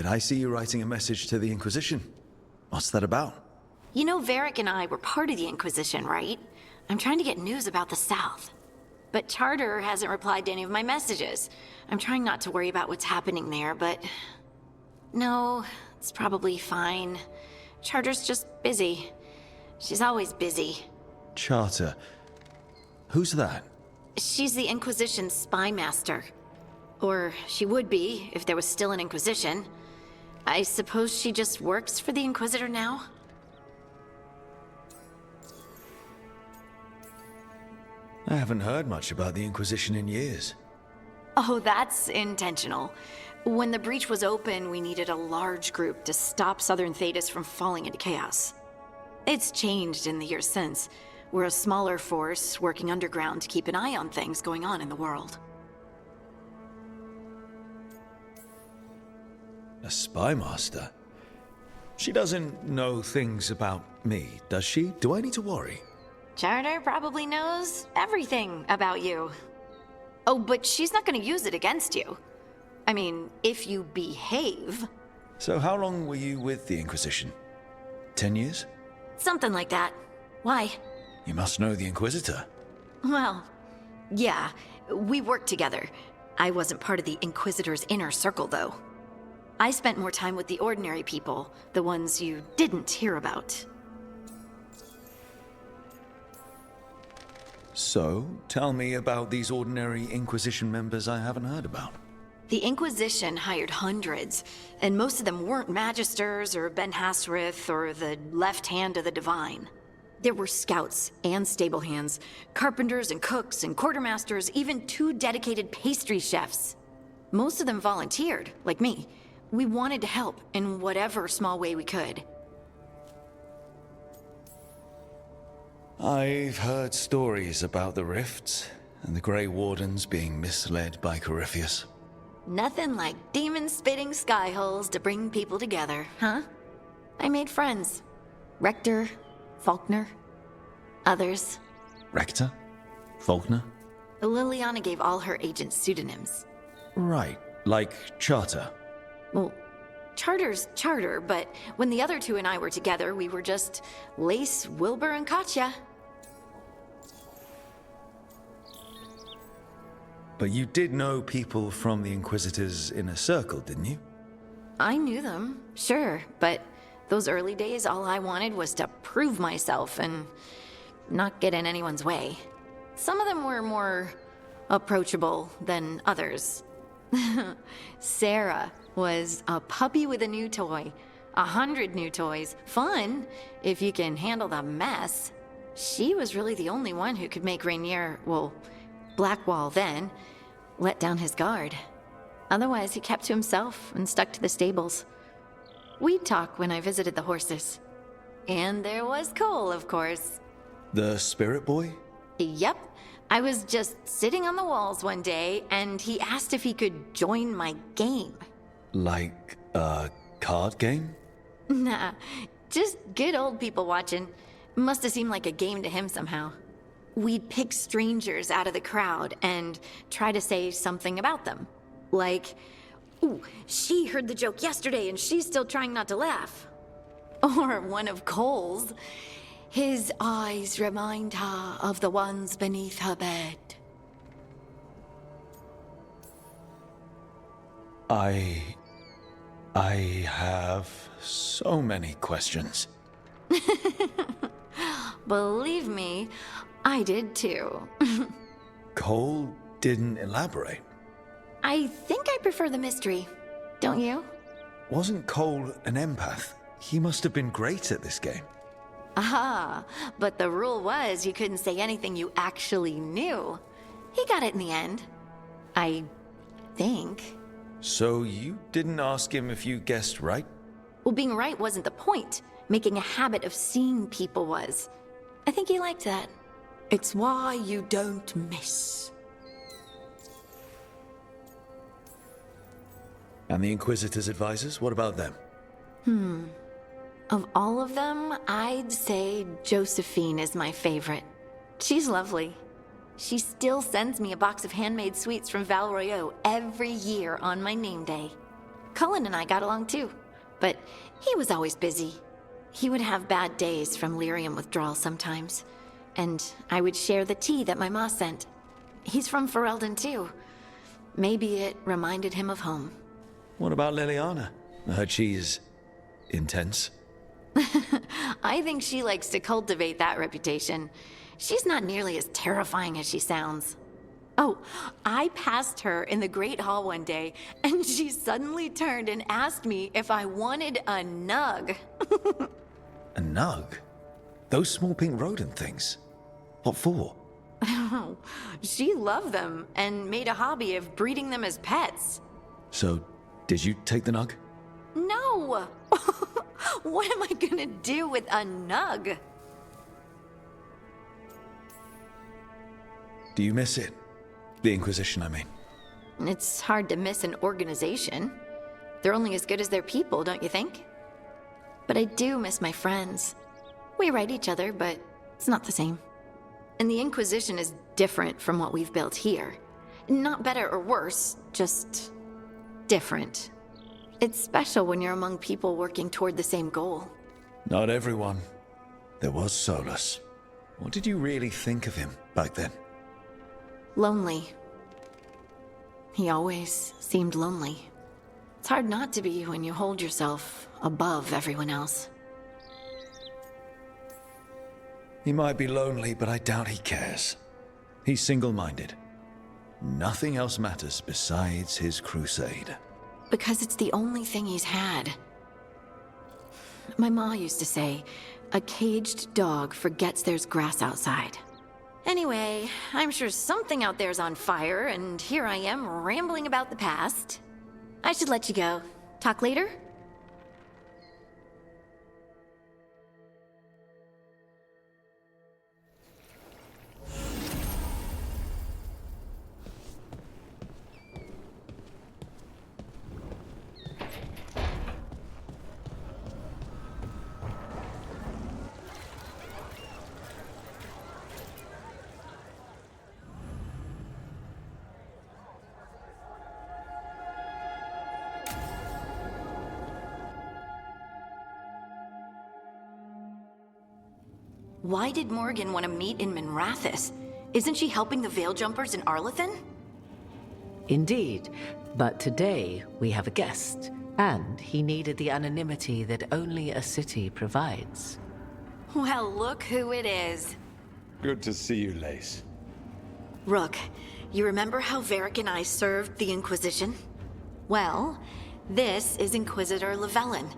Did I see you writing a message to the Inquisition? What's that about? You know Varric and I were part of the Inquisition, right? I'm trying to get news about the South. But Charter hasn't replied to any of my messages. I'm trying not to worry about what's happening there, but... No, it's probably fine. Charter's just busy. She's always busy. Charter. Who's that? She's the Inquisition's spy master. Or she would be, if there was still an Inquisition. I suppose she just works for the Inquisitor now? I haven't heard much about the Inquisition in years. Oh, that's intentional. When the breach was open, we needed a large group to stop Southern Thedas from falling into chaos. It's changed in the years since. We're a smaller force working underground to keep an eye on things going on in the world. A spy master? She doesn't know things about me, does she? Do I need to worry? Charter probably knows everything about you. Oh, but she's not gonna use it against you. I mean, if you behave. So how long were you with the Inquisition? 10 years? Something like that. Why? You must know the Inquisitor. Well, yeah, we worked together. I wasn't part of the Inquisitor's inner circle, though. I spent more time with the ordinary people, the ones you didn't hear about. So, tell me about these ordinary Inquisition members I haven't heard about. The Inquisition hired hundreds, and most of them weren't Magisters or Ben Hasrith or the left hand of the Divine. There were scouts and stable hands, carpenters and cooks and quartermasters, even 2 dedicated pastry chefs. Most of them volunteered, like me. We wanted to help in whatever small way we could. I've heard stories about the rifts and the Grey Wardens being misled by Corypheus. Nothing like demon-spitting skyholes to bring people together, huh? I made friends. Rector, Faulkner, others. Rector? Faulkner? Liliana gave all her agents pseudonyms. Right, like Charter. Well, Charter's Charter, but when the other 2 and I were together, we were just Lace, Wilbur, and Katya. But you did know people from the Inquisitor's inner circle, didn't you? I knew them, sure, but those early days, all I wanted was to prove myself and not get in anyone's way. Some of them were more approachable than others. Sarah was a puppy with a new toy. 100 new toys. Fun, if you can handle the mess. She was really the only one who could make Rainier, well, Blackwall then, let down his guard. Otherwise, he kept to himself and stuck to the stables. We'd talk when I visited the horses. And there was Cole, of course. The spirit boy? Yep. I was just sitting on the walls one day, and he asked if he could join my game. Like a card game? Nah, just good old people watching. Must have seemed like a game to him somehow. We'd pick strangers out of the crowd and try to say something about them. Like, ooh, she heard the joke yesterday and she's still trying not to laugh. Or one of Cole's. His eyes remind her of the ones beneath her bed. I have so many questions. Believe me, I did too. Cole didn't elaborate. I think I prefer the mystery. Don't you? Wasn't Cole an empath? He must have been great at this game. Aha, but the rule was you couldn't say anything you actually knew. He got it in the end. I think. So you didn't ask him if you guessed right? Well, being right wasn't the point. Making a habit of seeing people was. I think he liked that. It's why you don't miss. And the Inquisitor's advisors, what about them? Of all of them, I'd say Josephine is my favorite. She's lovely. She still sends me a box of handmade sweets from Val Royeaux every year on my name day. Cullen and I got along too, but he was always busy. He would have bad days from lyrium withdrawal sometimes, and I would share the tea that my ma sent. He's from Ferelden too. Maybe it reminded him of home. What about Liliana? I heard she's intense. I think she likes to cultivate that reputation. She's not nearly as terrifying as she sounds. Oh, I passed her in the Great Hall one day, and she suddenly turned and asked me if I wanted a nug. A nug? Those small pink rodent things? What for? She loved them and made a hobby of breeding them as pets. So, did you take the nug? No! What am I gonna do with a nug? Do you miss it? The Inquisition, I mean. It's hard to miss an organization. They're only as good as their people, don't you think? But I do miss my friends. We write each other, but it's not the same. And the Inquisition is different from what we've built here. Not better or worse, just different. It's special when you're among people working toward the same goal. Not everyone. There was Solus. What did you really think of him back then? Lonely. He always seemed lonely. It's hard not to be when you hold yourself above everyone else. He might be lonely, but I doubt he cares. He's single-minded. Nothing else matters besides his crusade. Because it's the only thing he's had. My ma used to say, a caged dog forgets there's grass outside. Anyway, I'm sure something out there's on fire, and here I am rambling about the past. I should let you go. Talk later? Why did Morgan want to meet in Minrathous? Isn't she helping the Veil Jumpers in Arlathan? Indeed, but today we have a guest, and he needed the anonymity that only a city provides. Well, look who it is. Good to see you, Lace. Rook, you remember how Varric and I served the Inquisition? Well, this is Inquisitor Llewellyn,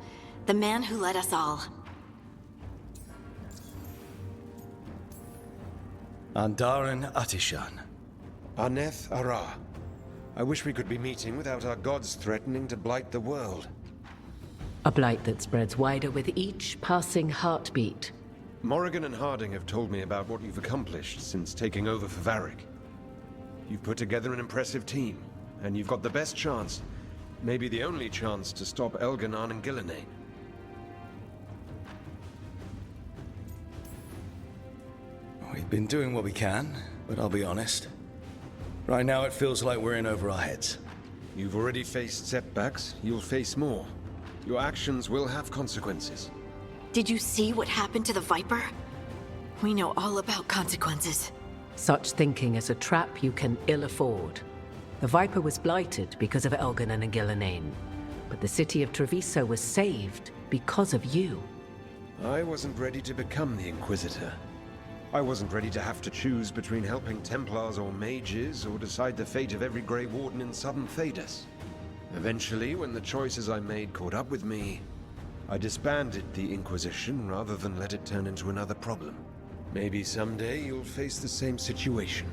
the man who led us all. Andaran Atishan. Aneth Ara. I wish we could be meeting without our gods threatening to blight the world. A blight that spreads wider with each passing heartbeat. Morrigan and Harding have told me about what you've accomplished since taking over for Varric. You've put together an impressive team, and you've got the best chance, maybe the only chance, to stop Elganon and Gillenane. We've been doing what we can, but I'll be honest. Right now it feels like we're in over our heads. You've already faced setbacks, you'll face more. Your actions will have consequences. Did you see what happened to the Viper? We know all about consequences. Such thinking is a trap you can ill afford. The Viper was blighted because of Elganon and Gillenane, but the city of Treviso was saved because of you. I wasn't ready to become the Inquisitor. I wasn't ready to have to choose between helping Templars or mages, or decide the fate of every Grey Warden in southern Thedas. Eventually, when the choices I made caught up with me, I disbanded the Inquisition rather than let it turn into another problem. Maybe someday you'll face the same situation.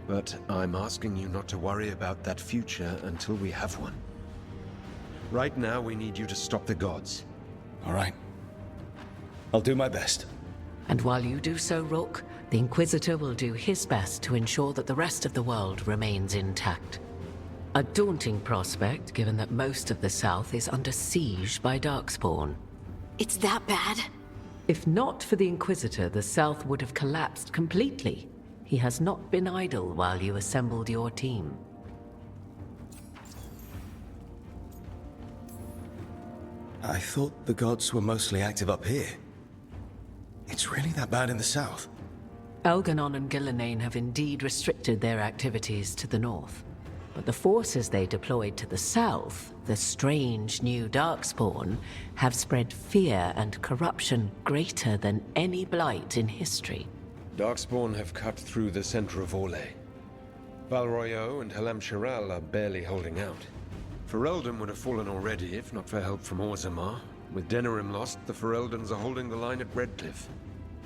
But I'm asking you not to worry about that future until we have one. Right now, we need you to stop the gods. All right. I'll do my best. And while you do so, Rook, the Inquisitor will do his best to ensure that the rest of the world remains intact. A daunting prospect, given that most of the South is under siege by Darkspawn. It's that bad? If not for the Inquisitor, the South would have collapsed completely. He has not been idle while you assembled your team. I thought the gods were mostly active up here. It's really that bad in the south? Elganon and Gillenane have indeed restricted their activities to the north. But the forces they deployed to the south, the strange new Darkspawn, have spread fear and corruption greater than any blight in history. Darkspawn have cut through the center of Orlais. Valroyo and Halam Shiral are barely holding out. Ferelden would have fallen already if not for help from Orzammar. With Denerim lost, the Fereldans are holding the line at Redcliffe.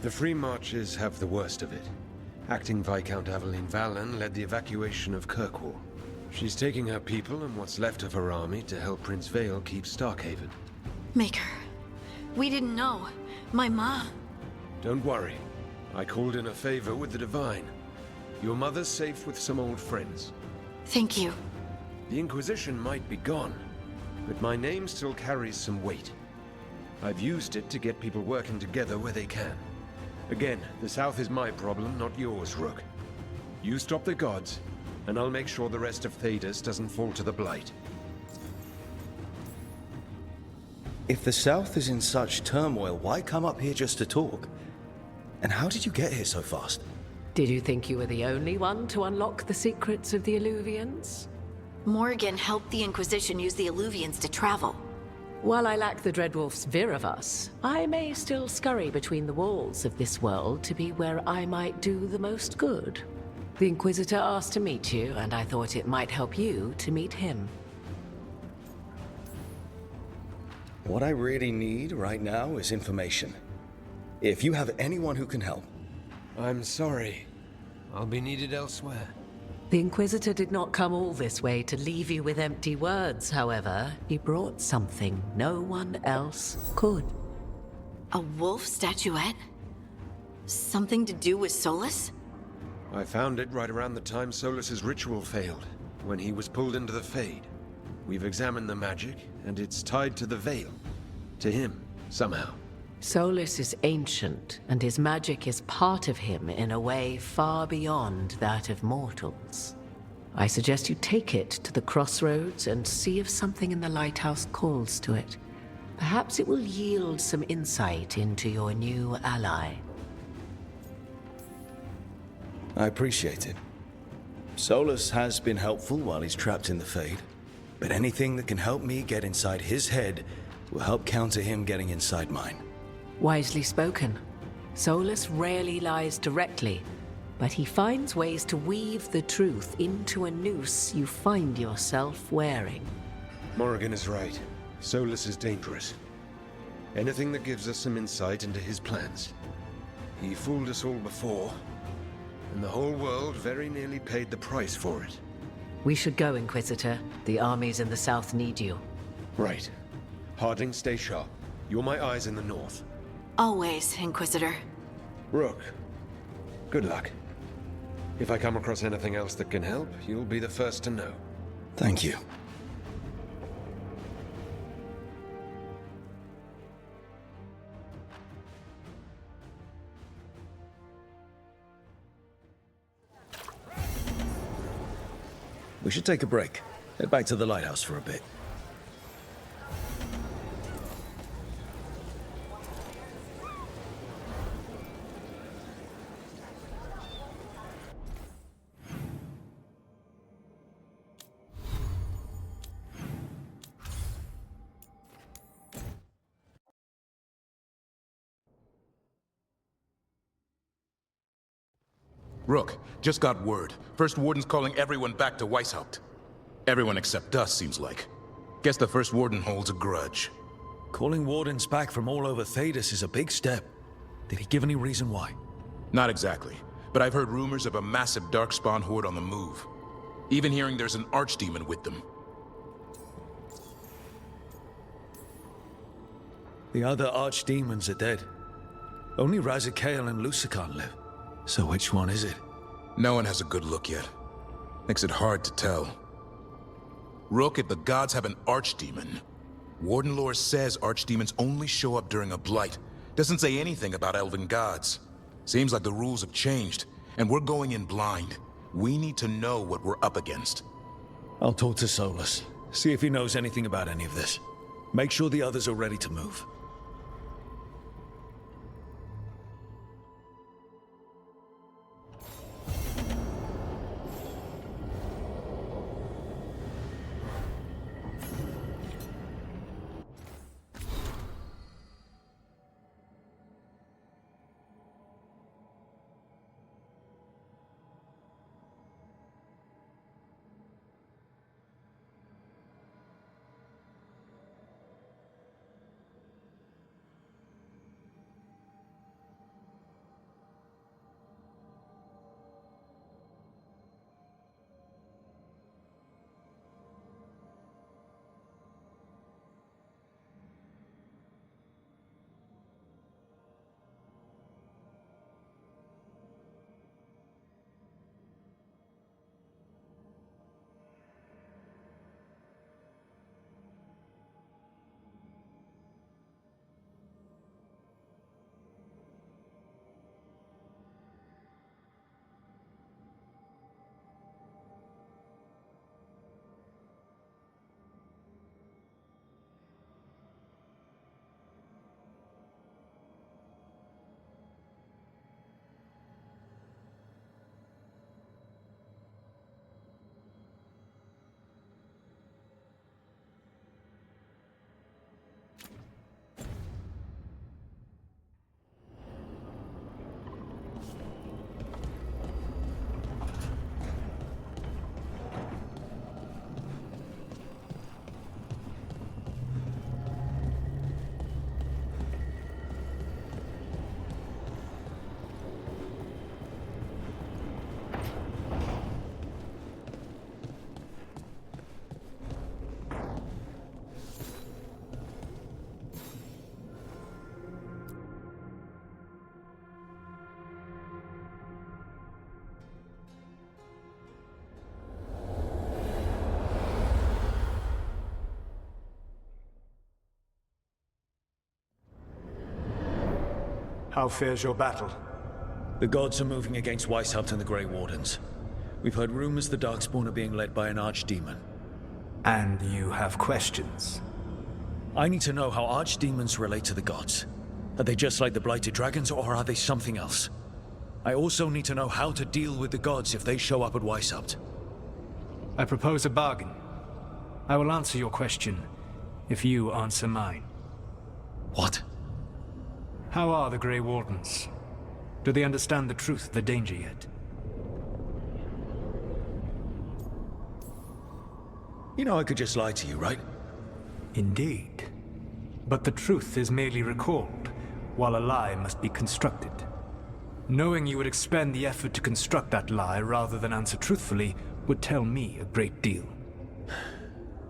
The Free Marches have the worst of it. Acting Viscount Aveline Valen led the evacuation of Kirkwall. She's taking her people and what's left of her army to help Prince Vale keep Starkhaven. Maker, we didn't know. My ma... Don't worry. I called in a favor with the Divine. Your mother's safe with some old friends. Thank you. The Inquisition might be gone, but my name still carries some weight. I've used it to get people working together where they can. Again, the South is my problem, not yours, Rook. You stop the gods, and I'll make sure the rest of Thedas doesn't fall to the Blight. If the south is in such turmoil, why come up here just to talk? And how did you get here so fast? Did you think you were the only one to unlock the secrets of the Illuvians? Morgan helped the Inquisition use the Illuvians to travel. While I lack the Dreadwolf's Viravus, I may still scurry between the walls of this world to be where I might do the most good. The Inquisitor asked to meet you, and I thought it might help you to meet him. What I really need right now is information. If you have anyone who can help. I'm sorry. I'll be needed elsewhere. The Inquisitor did not come all this way to leave you with empty words, however. He brought something no one else could. A wolf statuette? Something to do with Solus? I found it right around the time Solus's ritual failed, when he was pulled into the Fade. We've examined the magic, and it's tied to the Veil. To him, somehow. Solus is ancient, and his magic is part of him in a way far beyond that of mortals. I suggest you take it to the crossroads and see if something in the lighthouse calls to it. Perhaps it will yield some insight into your new ally. I appreciate it. Solus has been helpful while he's trapped in the Fade, but anything that can help me get inside his head will help counter him getting inside mine. Wisely spoken. Solus rarely lies directly, but he finds ways to weave the truth into a noose you find yourself wearing. Morrigan is right. Solus is dangerous. Anything that gives us some insight into his plans. He fooled us all before, and the whole world very nearly paid the price for it. We should go, Inquisitor. The armies in the south need you. Right. Harding, stay sharp. You're my eyes in the north. Always, Inquisitor. Rook, good luck. If I come across anything else that can help, you'll be the first to know. Thank you. We should take a break. Head back to the lighthouse for a bit. Rook, just got word. First Warden's calling everyone back to Weishaupt. Everyone except us, seems like. Guess the First Warden holds a grudge. Calling wardens back from all over Thedas is a big step. Did he give any reason why? Not exactly, but I've heard rumors of a massive Darkspawn horde on the move. Even hearing there's an archdemon with them. The other archdemons are dead. Only Razikael and Lucican live. So which one is it? No one has a good look yet. Makes it hard to tell. Rook, if the gods have an archdemon, Warden lore says archdemons only show up during a blight. Doesn't say anything about elven gods. Seems like the rules have changed, and we're going in blind. We need to know what we're up against. I'll talk to Solus. See if he knows anything about any of this. Make sure the others are ready to move. How fares your battle? The gods are moving against Waist and the Grey Wardens. We've heard rumors the Darkspawn are being led by an archdemon. And you have questions? I need to know how archdemons relate to the gods. Are they just like the Blighted Dragons, or are they something else? I also need to know how to deal with the gods if they show up at Weishaupt. I propose a bargain. I will answer your question if you answer mine. What? How are the Grey Wardens? Do they understand the truth of the danger yet? You know I could just lie to you, right? Indeed. But the truth is merely recalled, while a lie must be constructed. Knowing you would expend the effort to construct that lie rather than answer truthfully would tell me a great deal.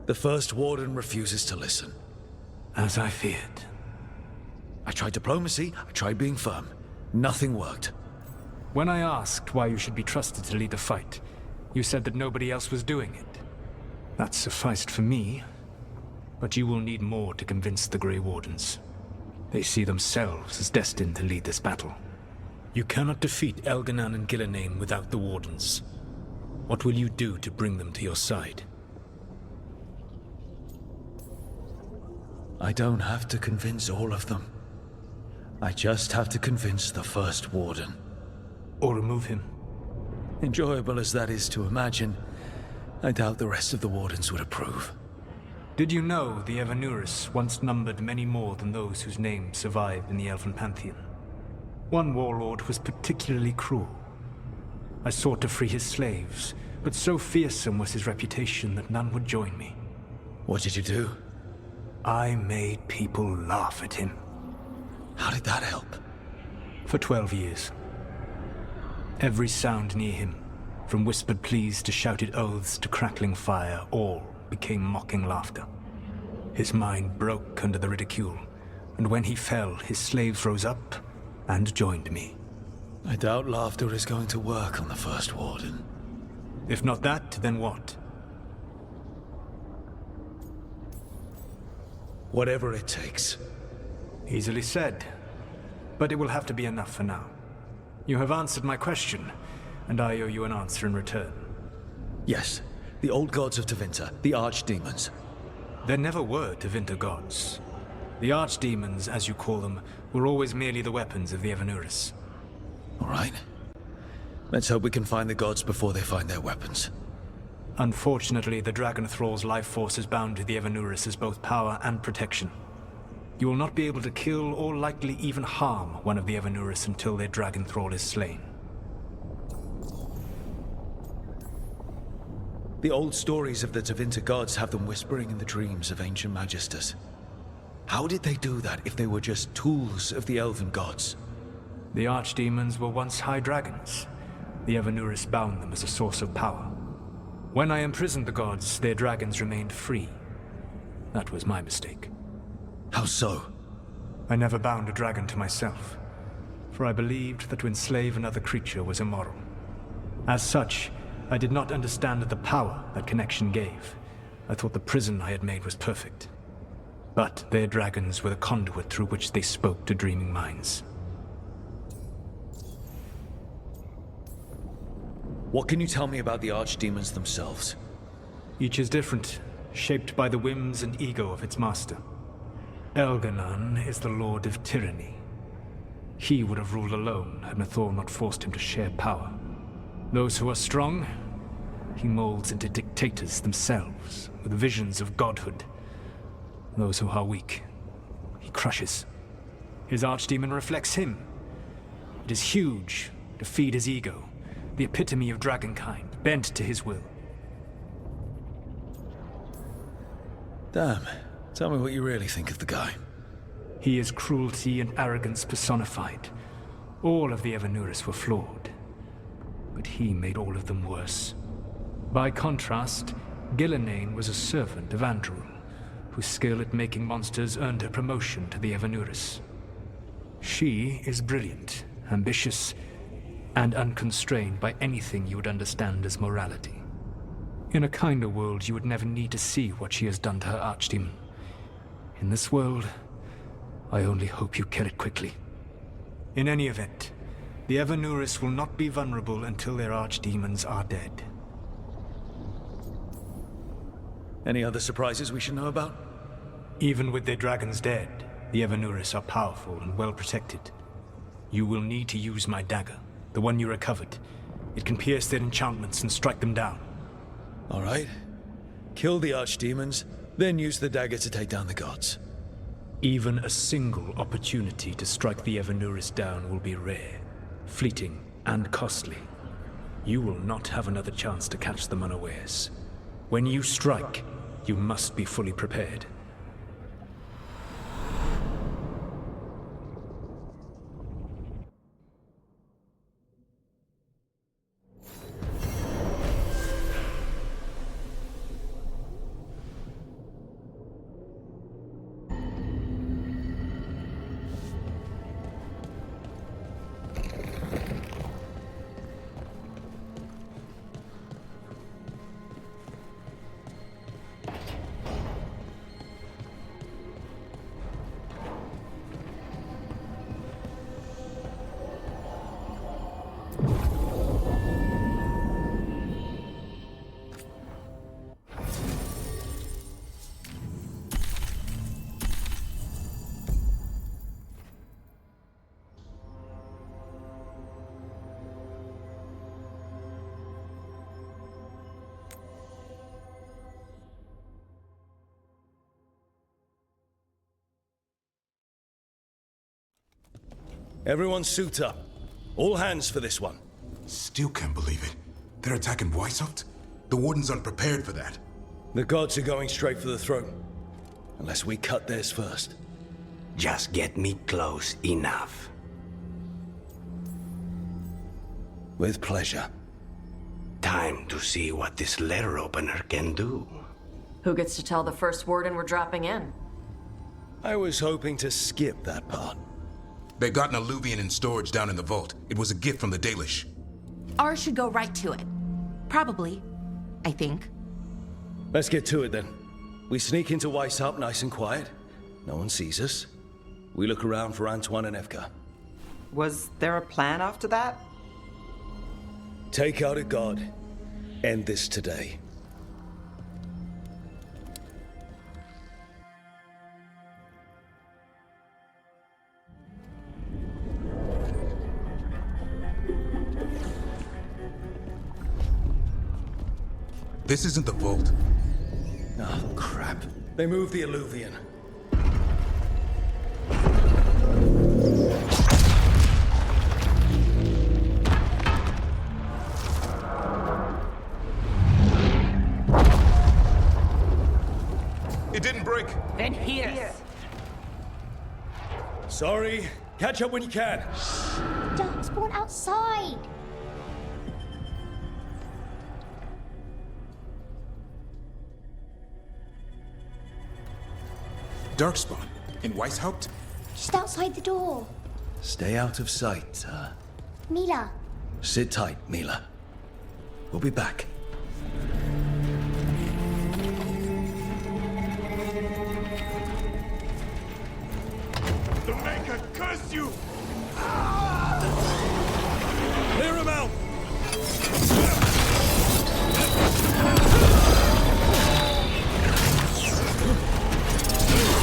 The First Warden refuses to listen. As I feared. I tried diplomacy, I tried being firm. Nothing worked. When I asked why you should be trusted to lead the fight, you said that nobody else was doing it. That sufficed for me, but you will need more to convince the Grey Wardens. They see themselves as destined to lead this battle. You cannot defeat Elganan and Gillenane without the Wardens. What will you do to bring them to your side? I don't have to convince all of them. I just have to convince the First Warden. Or remove him. Enjoyable as that is to imagine, I doubt the rest of the Wardens would approve. Did you know the Evanuris once numbered many more than those whose names survive in the Elven Pantheon? One warlord was particularly cruel. I sought to free his slaves, but so fearsome was his reputation that none would join me. What did you do? I made people laugh at him. How did that help? For 12 years. Every sound near him, from whispered pleas to shouted oaths to crackling fire, all became mocking laughter. His mind broke under the ridicule, and when he fell, his slaves rose up and joined me. I doubt laughter is going to work on the First Warden. If not that, then what? Whatever it takes. Easily said, but it will have to be enough for now. You have answered my question, and I owe you an answer in return. Yes, the old gods of Tevinter, the archdemons. There never were Tevinter gods. The archdemons, as you call them, were always merely the weapons of the Evanuris. All right. Let's hope we can find the gods before they find their weapons. Unfortunately, the Dragon Thrall's life force is bound to the Evanuris as both power and protection. You will not be able to kill or likely even harm one of the Evanuris until their Dragon Thrall is slain. The old stories of the Tevinter gods have them whispering in the dreams of ancient magisters. How did they do that if they were just tools of the elven gods? The archdemons were once high dragons. The Evanuris bound them as a source of power. When I imprisoned the gods, their dragons remained free. That was my mistake. How so? I never bound a dragon to myself, for I believed that to enslave another creature was immoral. As such, I did not understand the power that connection gave. I thought the prison I had made was perfect. But their dragons were the conduit through which they spoke to dreaming minds. What can you tell me about the archdemons themselves? Each is different, shaped by the whims and ego of its master. Elganon is the Lord of Tyranny. He would have ruled alone had Nathor not forced him to share power. Those who are strong, he molds into dictators themselves, with visions of godhood. Those who are weak, he crushes. His archdemon reflects him. It is huge, to feed his ego, the epitome of dragonkind, bent to his will. Damn. Tell me what you really think of the guy. He is cruelty and arrogance personified. All of the Evanuris were flawed, but he made all of them worse. By contrast, Gillenane was a servant of Andrul, whose skill at making monsters earned her promotion to the Evanuris. She is brilliant, ambitious, and unconstrained by anything you would understand as morality. In a kinder world, you would never need to see what she has done to her archdemon. In this world, I only hope you kill it quickly. In any event, the Evanuris will not be vulnerable until their archdemons are dead. Any other surprises we should know about? Even with their dragons dead, the Evanuris are powerful and well protected. You will need to use my dagger, the one you recovered. It can pierce their enchantments and strike them down. All right. Kill the archdemons, then use the dagger to take down the gods. Even a single opportunity to strike the Evanuris down will be rare, fleeting, and costly. You will not have another chance to catch them unawares. When you strike, you must be fully prepared. Everyone suit up. All hands for this one. Still can't believe it. They're attacking Weishaupt? The Wardens aren't prepared for that. The gods are going straight for the throne. Unless we cut theirs first. Just get me close enough. With pleasure. Time to see what this letter opener can do. Who gets to tell the first warden we're dropping in? I was hoping to skip that part. They got an alluvian in storage down in the vault. It was a gift from the Dalish. Ours should go right to it. Probably. I think. Let's get to it then. We sneak into Weishaupt nice and quiet. No one sees us. We look around for Antoine and Evka. Was there a plan after that? Take out a god. End this today. This isn't the vault. Oh, crap. They moved the Illuvian. It didn't break. Then here. Sorry. Catch up when you can. Darkspawn outside. Darkspawn? In Weishaupt? Just outside the door. Stay out of sight, Mila. Sit tight, Mila. We'll be back. The Maker curse you! Clear him out!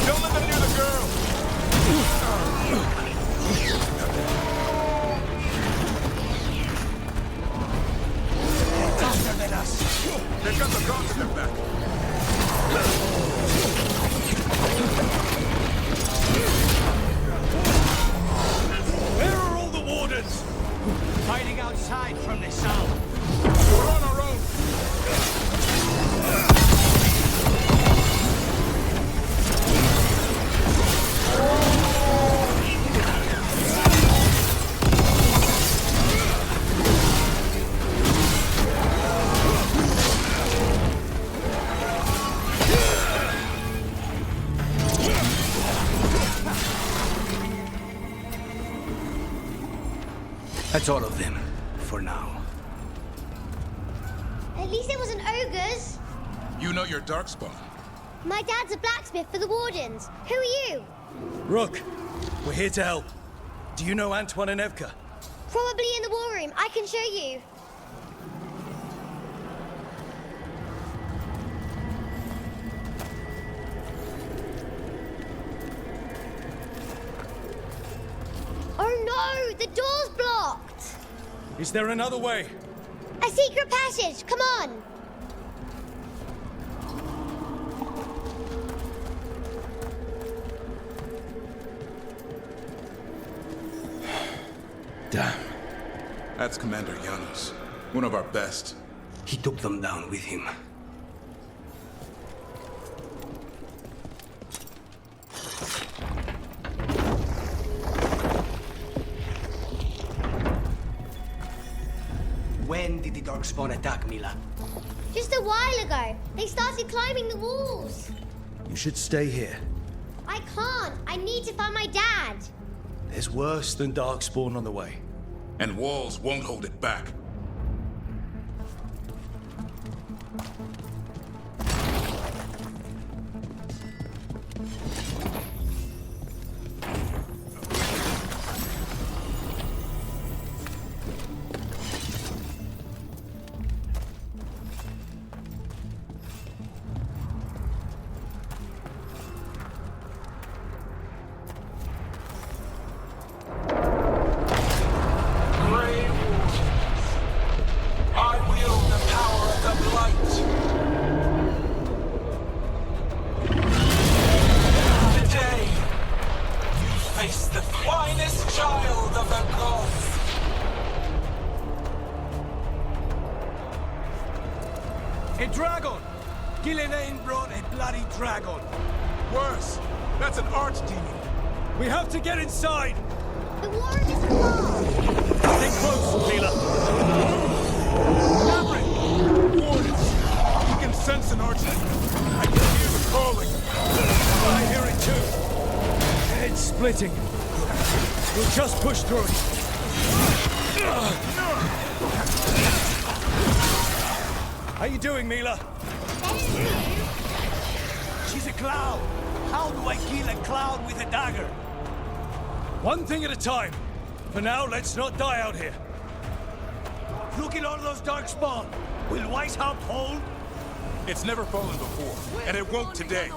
Don't let them near the girl! Faster than us! They've got the guards in their back. Where are all the wardens? Hiding outside from the south. We're on our own! That's all of them, for now. At least it wasn't ogres. You know your Darkspawn. My dad's a blacksmith for the Wardens. Who are you? Rook, we're here to help. Do you know Antoine and Evka? Probably in the war room. I can show you. Oh no! The door's blocked! Is there another way? A secret passage! Come on! Damn. That's Commander Janos. One of our best. He took them down with him. When did the Darkspawn attack, Mila? Just a while ago. They started climbing the walls. You should stay here. I can't. I need to find my dad. There's worse than Darkspawn on the way. And walls won't hold it back. A dragon! Gillian brought a bloody dragon. Worse! That's an archdemon. We have to get inside! The war room is far. Stay close, Mila. Maverick! Wardens! You can sense an archdemon. I can hear the calling. I hear it too. It's splitting. We'll just push through it. How you doing, Mila? She's a cloud. How do I kill a cloud with a dagger? One thing at a time. For now, let's not die out here. Look at all those Darkspawn. Will Weishaupt hold? It's never fallen before, and it won't today.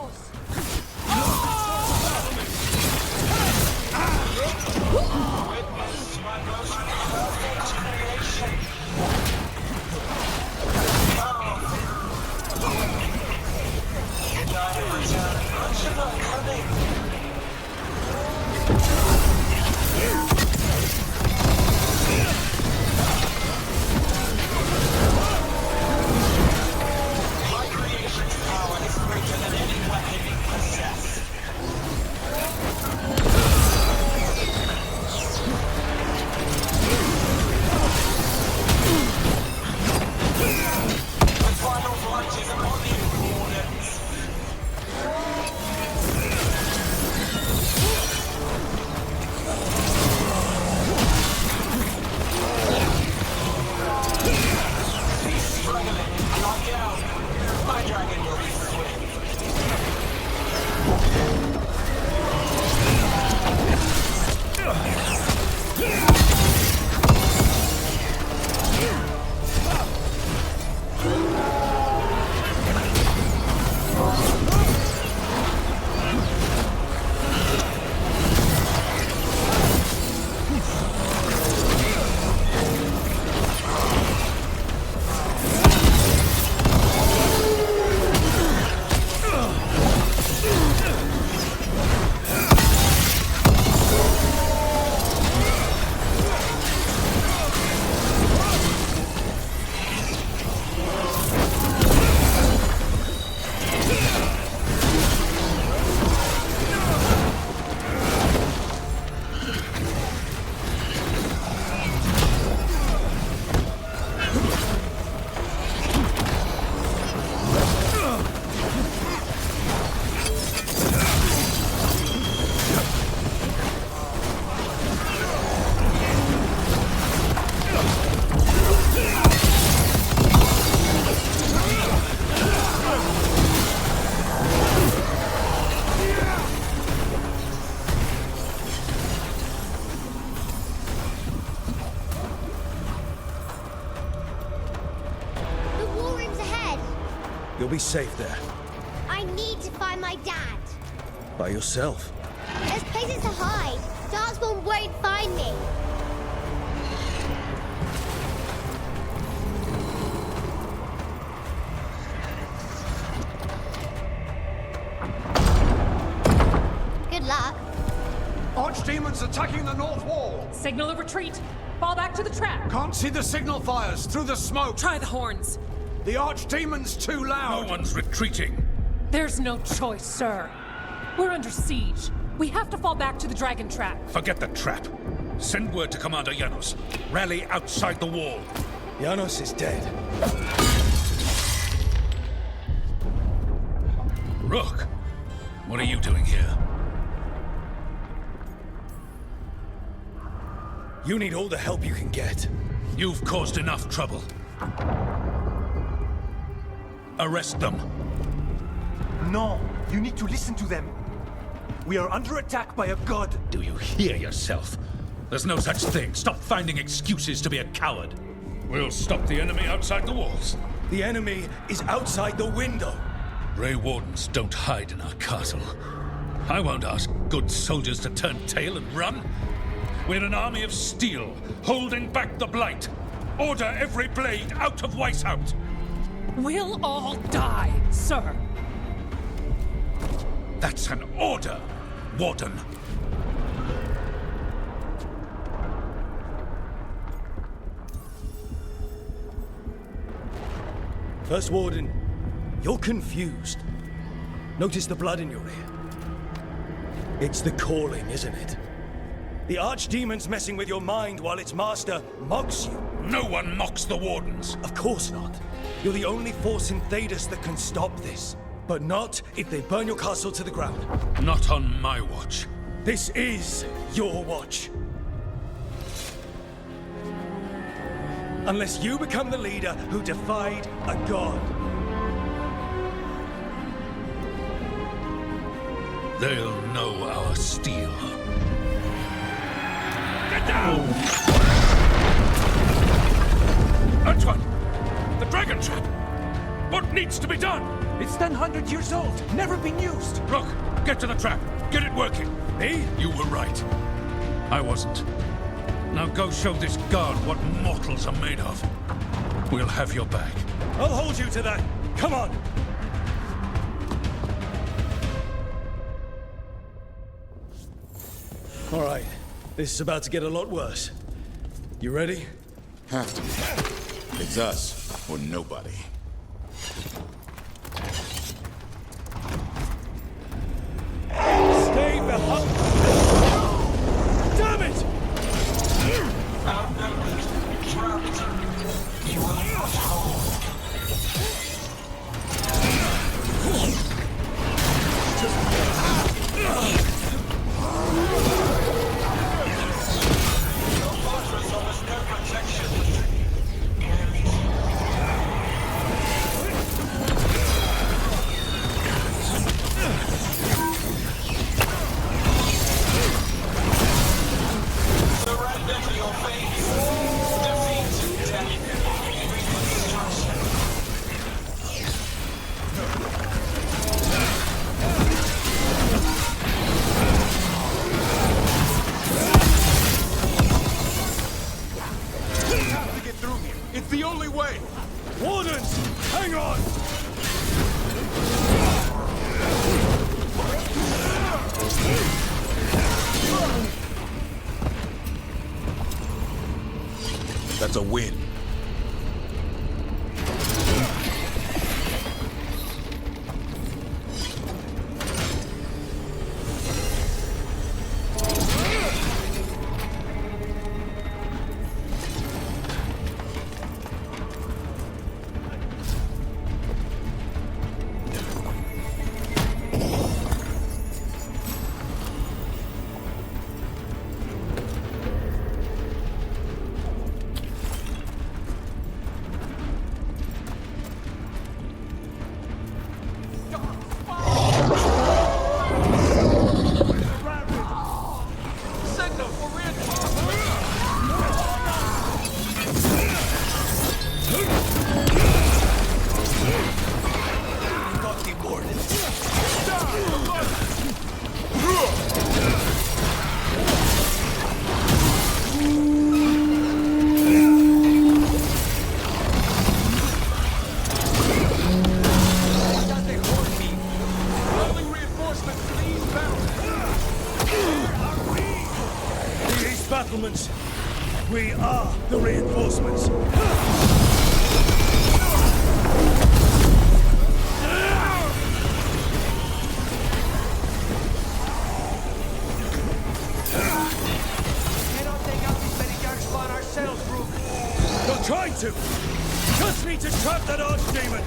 You'll be safe there. I need to find my dad. By yourself. There's places to hide. Darkspawn won't find me. Good luck. Archdemons attacking the north wall. Signal a retreat. Fall back to the trap. Can't see the signal fires through the smoke. Try the horns. The Archdemon's too loud. No one's retreating. There's no choice, sir. We're under siege. We have to fall back to the dragon trap. Forget the trap. Send word to Commander Janos. Rally outside the wall. Janos is dead. Rook, what are you doing here? You need all the help you can get. You've caused enough trouble. Arrest them. No, you need to listen to them. We are under attack by a god. Do you hear yourself? There's no such thing. Stop finding excuses to be a coward. We'll stop the enemy outside the walls. The enemy is outside the window. Grey Wardens don't hide in our castle. I won't ask good soldiers to turn tail and run. We're an army of steel, holding back the Blight. Order every blade out of Weishaupt. We'll all die, sir. That's an order, Warden. First Warden, you're confused. Notice the blood in your ear. It's the calling, isn't it? The Archdemon's messing with your mind while its master mocks you. No one mocks the Wardens. Of course not. You're the only force in Thedas that can stop this. But not if they burn your castle to the ground. Not on my watch. This is your watch. Unless you become the leader who defied a god. They'll know our steel. Get down! Antoine! The dragon trap! What needs to be done? It's 100 years old, never been used. Rook, get to the trap. Get it working. Me? You were right. I wasn't. Now go show this guard what mortals are made of. We'll have your back. I'll hold you to that. Come on! All right. This is about to get a lot worse. You ready? Have to be. It's us or nobody. Stay behind! Damn it! That's a win. The reinforcements! Cannot take out this many darkspawn ourselves, Rook. You're trying to! Just need to trap that archdemon!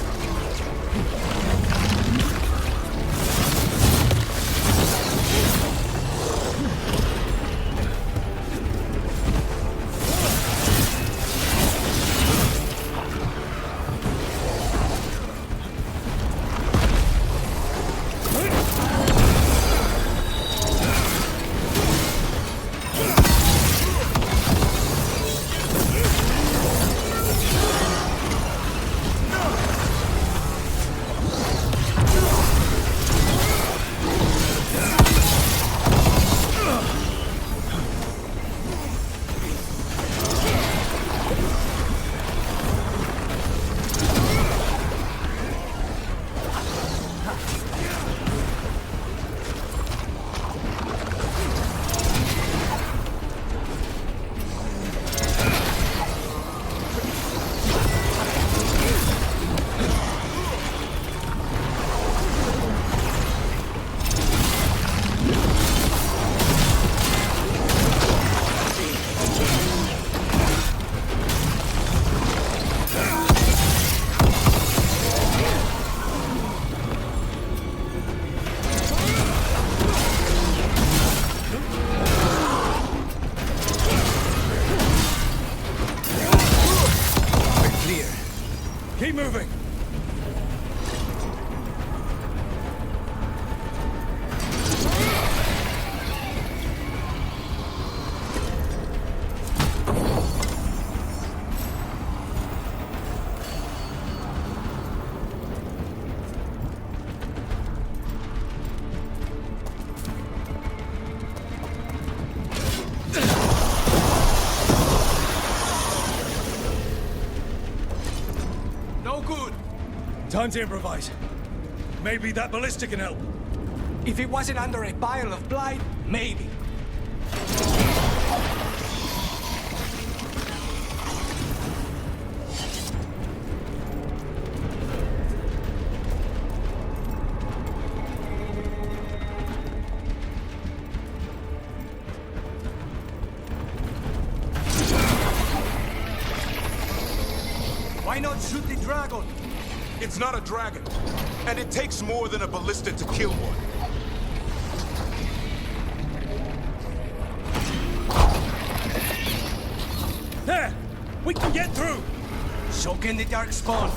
Keep moving! Time to improvise. Maybe that ballista can help. If it wasn't under a pile of blight, maybe. Why not shoot the dragon? It's not a dragon, and it takes more than a ballista to kill one. There! We can get through! So can the darkspawn.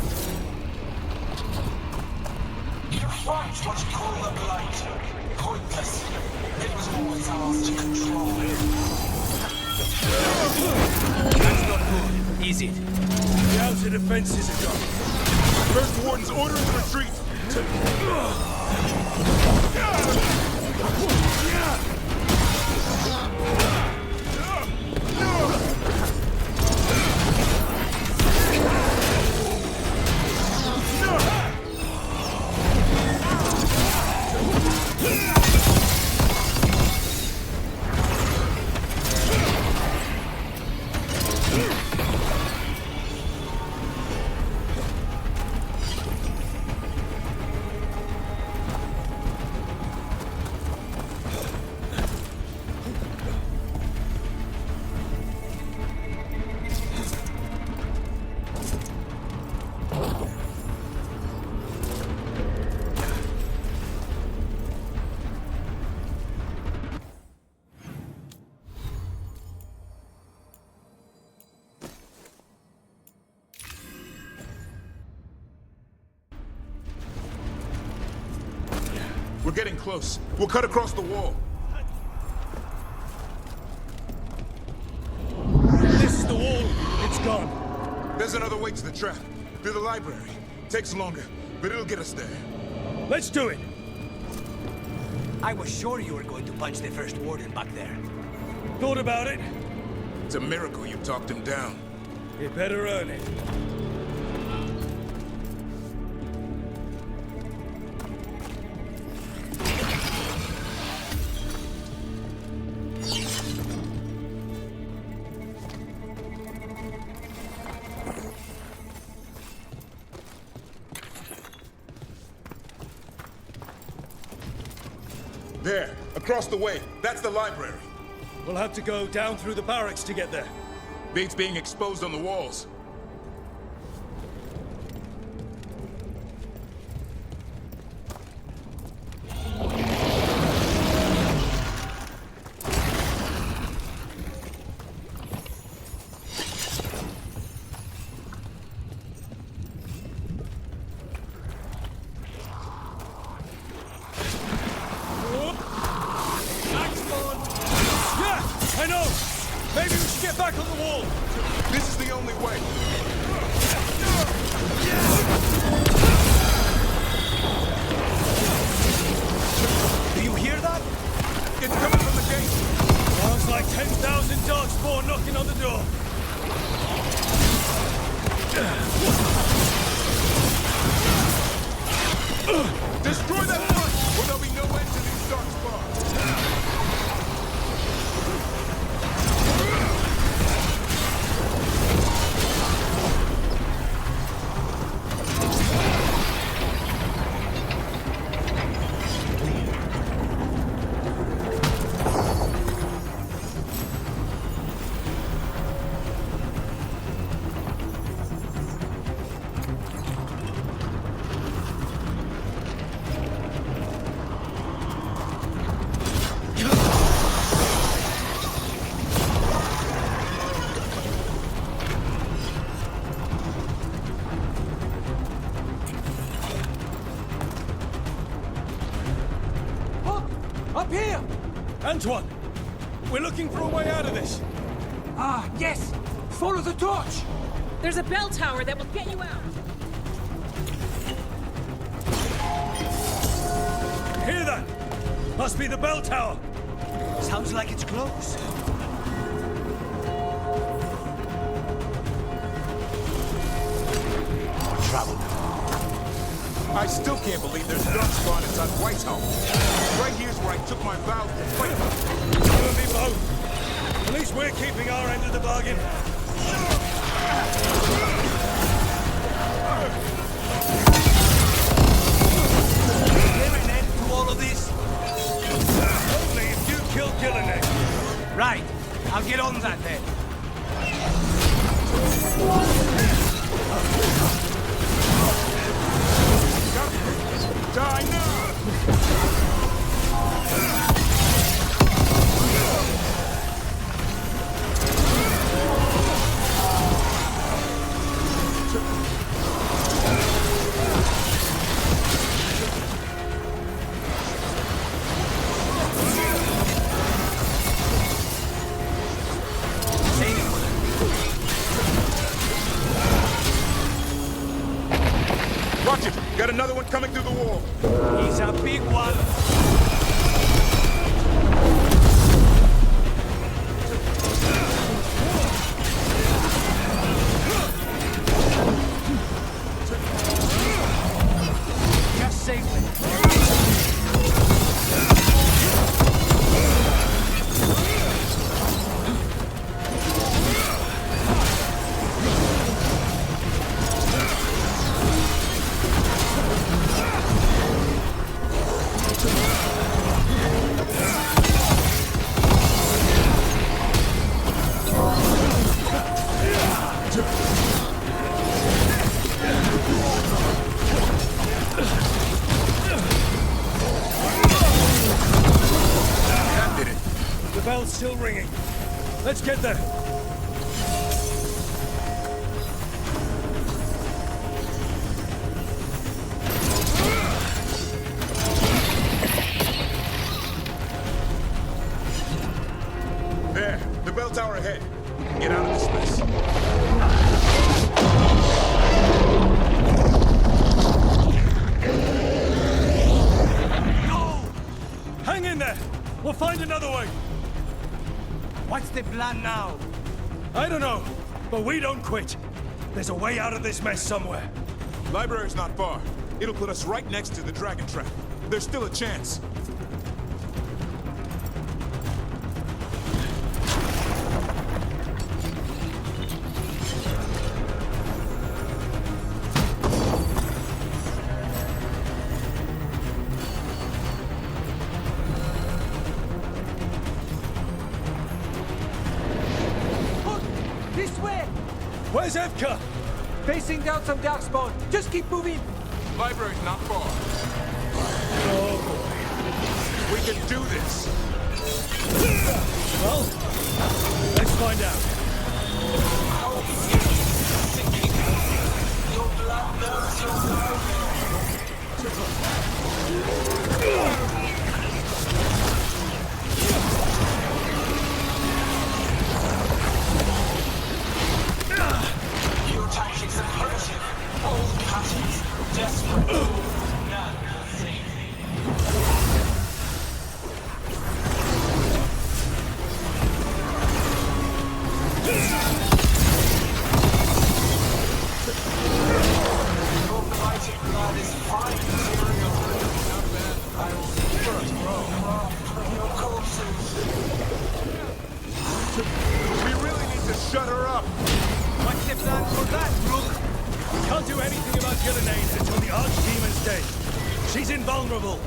You fight what you call the blight. Pointless. It was always ours to control. That's not good, is it? The outer defenses are gone. First Warden's ordering the retreat. We're getting close. We'll cut across the wall. This is the wall. It's gone. There's another way to the trap. Through the library. Takes longer, but it'll get us there. Let's do it. I was sure you were going to punch the first warden back there. Thought about it. It's a miracle you talked him down. You better earn it. Across the way. That's the library. We'll have to go down through the barracks to get there. Gates being exposed on the walls. I know! Maybe we should get back on the wall! This is the only way. Do you hear that? It's coming from the gate. Sounds like 10,000 darkspawn knocking on the door. Destroy that front, or there'll be no end to these darkspawn. Up here! Antoine! We're looking for a way out of this! Ah, yes! Follow the torch! There's a bell tower that will get you out. Hear that? Must be the bell tower! Sounds like it's close. Travel. I still can't believe there's darkspawn inside White House. Right here's where I took my vow to fight them. You and me both. At least we're keeping our end of the bargain. Is there an end to all of this? Only if you kill Gillenay. Right. I'll get on that then. Die now! Watch it! Got another one coming through the wall. He's a big one. Just safely. The bell's still ringing. Let's get there. There, the bell tower ahead. We can get out of this mess. No! Hang in there! We'll find another way! What's the plan now? I don't know, but we don't quit. There's a way out of this mess somewhere. Library's not far. It'll put us right next to the dragon trap. There's still a chance. This way! Where's Evka? Facing down some darkspawn. Just keep moving. Library's not far. Oh boy. We can do this. Well, let's find out. Your blood knows your Your tactics are primitive. Old patterns. Desperate. None save Your blighted blood is fine material. Not bad. I will burn your corpses. We really need to shut her up. What's the plan for that, Rook? We can't do anything about DragonAge until the Archdemon's dead. She's invulnerable.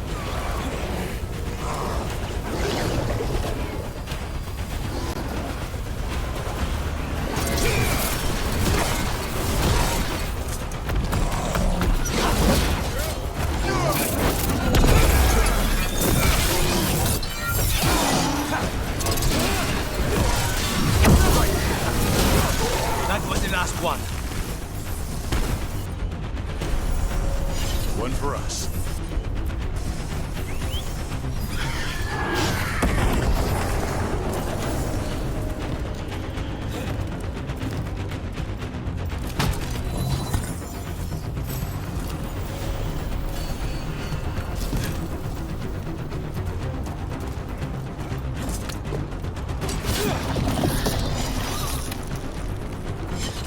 That was the last one. One for us.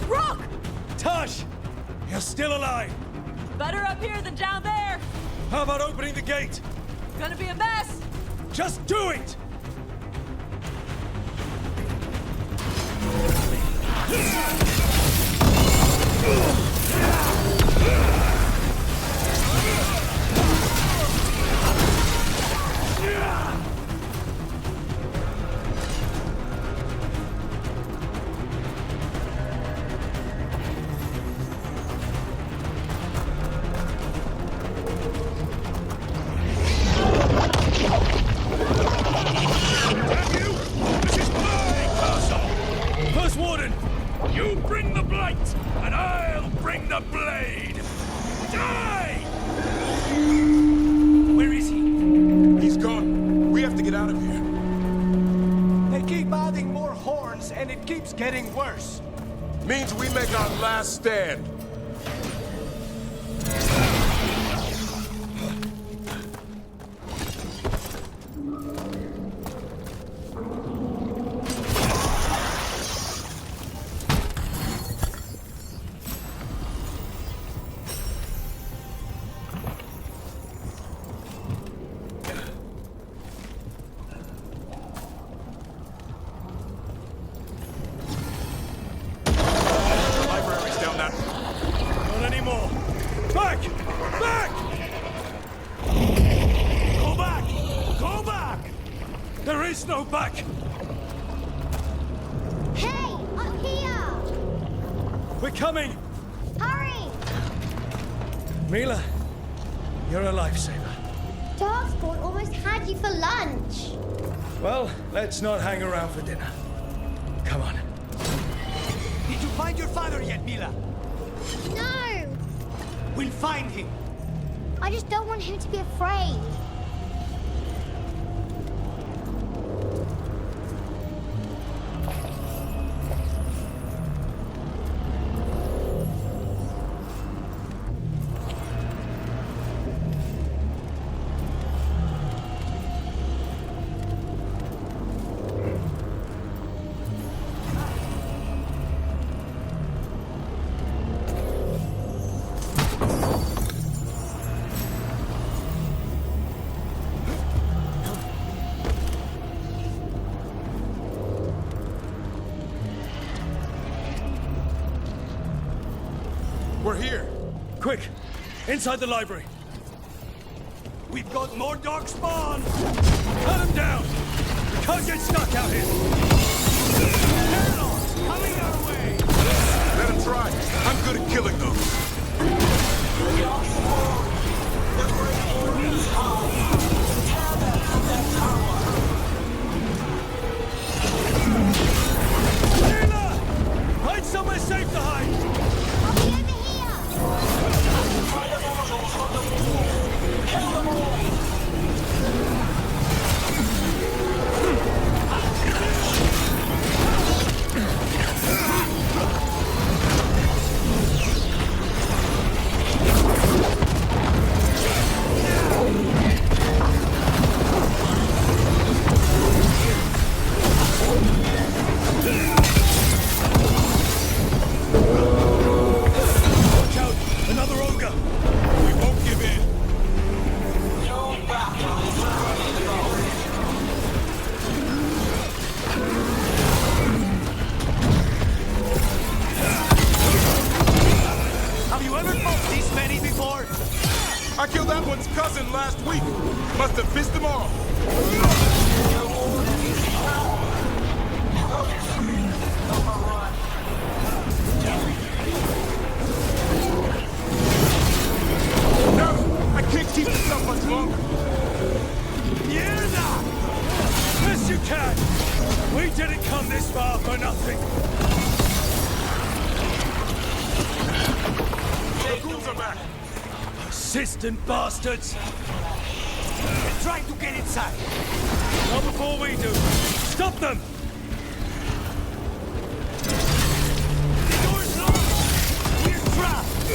Rook! Tosh! You're still alive! Better up here than down there. How about opening the gate? Gonna be a mess. Just do it! First Warden! You bring the blight, and I'll bring the blade! Die! Where is he? He's gone. We have to get out of here. They keep adding more horns, and it keeps getting worse. Means we make our last stand. Library's down that. Not anymore! Back! Back! Go back! Go back! There is no back! Hey, up here! We're coming! Hurry! Mila, you're a lifesaver. Darkspawn almost had you for lunch. Well, let's not hang around for dinner. Come on. Did you find your father yet, Mila? No! We'll find him. I just don't want him to be afraid. We're here. Quick! Inside the library! We've got more darkspawn. Cut him down! We can't get stuck out here! Terrors coming our way. Find somewhere safe to hide! I'll be over here! Find the modules on the wall! Kill them all! Watch out! Another ogre! We won't give in! Your battle is ready to go! Have you ever fought this many before? I killed that one's cousin last week. Must have pissed them off. No! I can't keep this up much longer. Yeah, that! Yes, you can! We didn't come this far for nothing! The ghouls are back. Persistent bastards! They're trying to get inside! Not before we do! Stop them! The door's locked! We're trapped!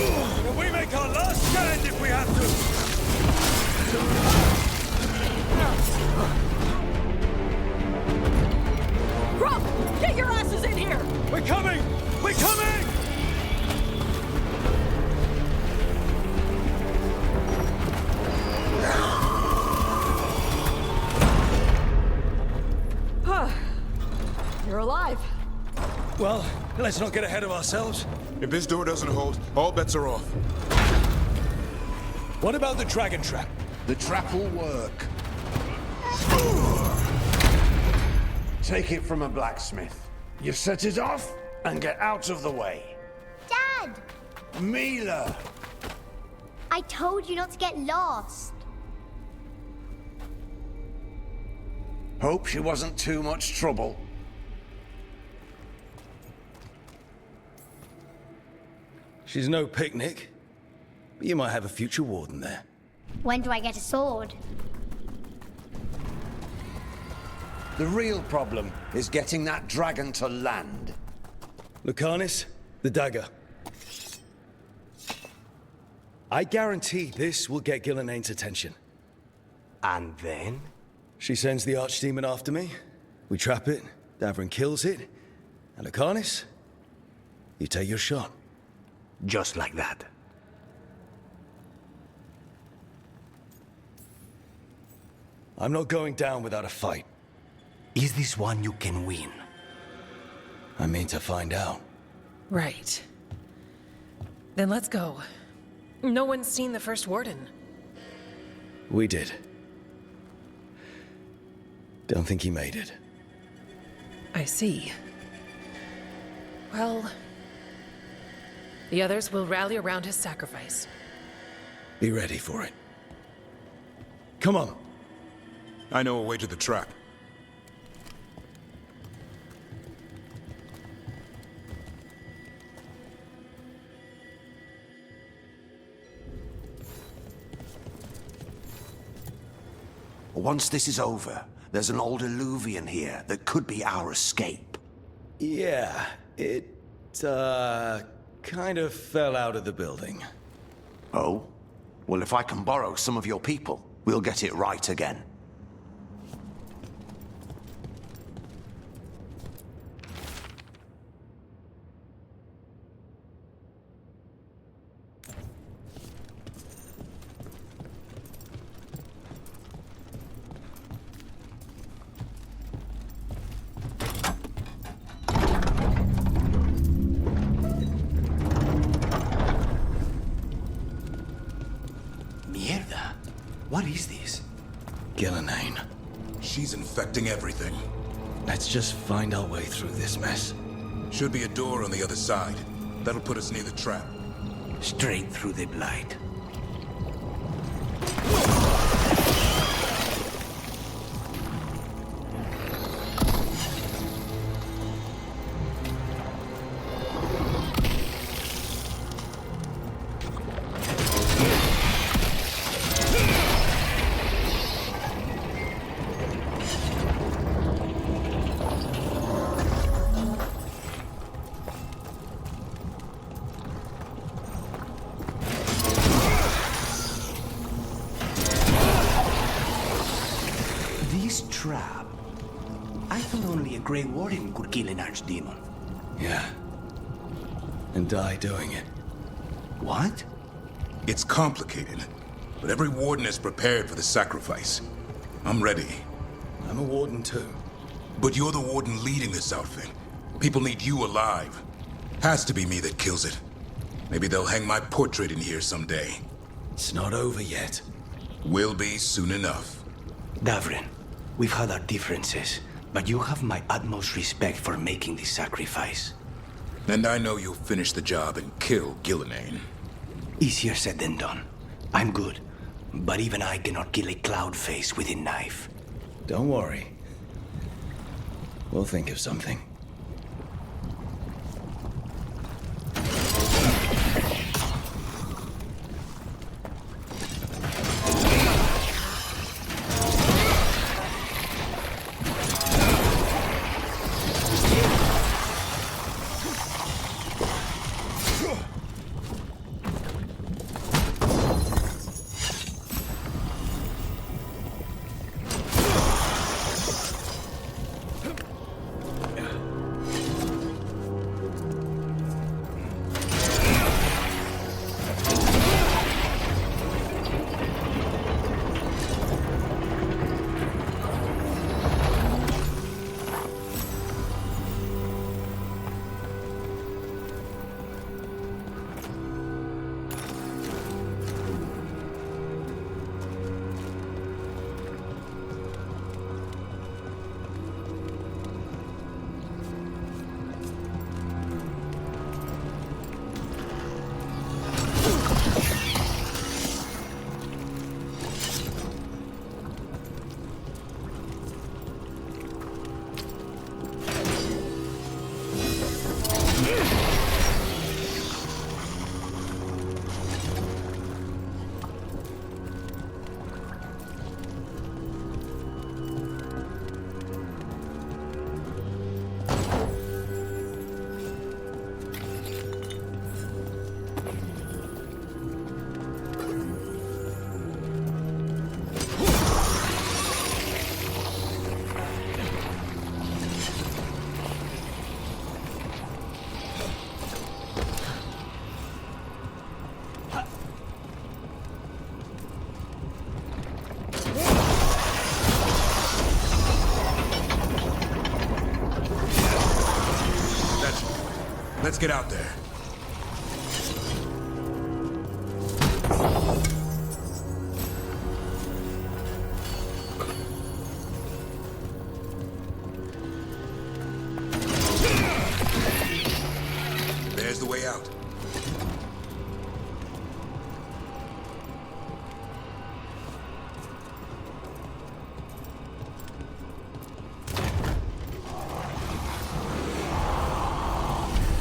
And we make our last stand if we have to! Grump! Get your asses in here! We're coming! We're coming! You're alive. Well, let's not get ahead of ourselves. If this door doesn't hold, all bets are off. What about the dragon trap? The trap will work. Take it from a blacksmith. You set it off and get out of the way. Dad! Mila! I told you not to get lost. Hope she wasn't too much trouble. She's no picnic, but you might have a future warden there. When do I get a sword? The real problem is getting that dragon to land. Lucanis, the dagger. I guarantee this will get Gillenaine's attention. And then? She sends the archdemon after me. We trap it, Davrin kills it, and Lucanis, you take your shot. Just like that. I'm not going down without a fight. Is this one you can win? I mean to find out. Right. Then let's go. No one's seen the first warden. We did. Don't think he made it. I see. Well, the others will rally around his sacrifice. Be ready for it. Come on. I know a way to the trap. Once this is over, there's an old Illuvian here that could be our escape. Yeah, it, kind of fell out of the building. Oh? Well, if I can borrow some of your people, we'll get it right again. What is this? Gillenaine. She's infecting everything. Let's just find our way through this mess. Should be a door on the other side. That'll put us near the trap. Straight through the blight. trap. I thought only a Grey Warden could kill an archdemon. Yeah. And die doing it. What? It's complicated, but every warden is prepared for the sacrifice. I'm ready. I'm a warden too. But you're the warden leading this outfit. People need you alive. Has to be me that kills it. Maybe they'll hang my portrait in here someday. It's not over yet. Will be soon enough. Davrin, we've had our differences, but you have my utmost respect for making this sacrifice. And I know you'll finish the job and kill Gillenane. Easier said than done. I'm good, but even I cannot kill a cloud face with a knife. Don't worry. We'll think of something. Let's get out there. There's the way out.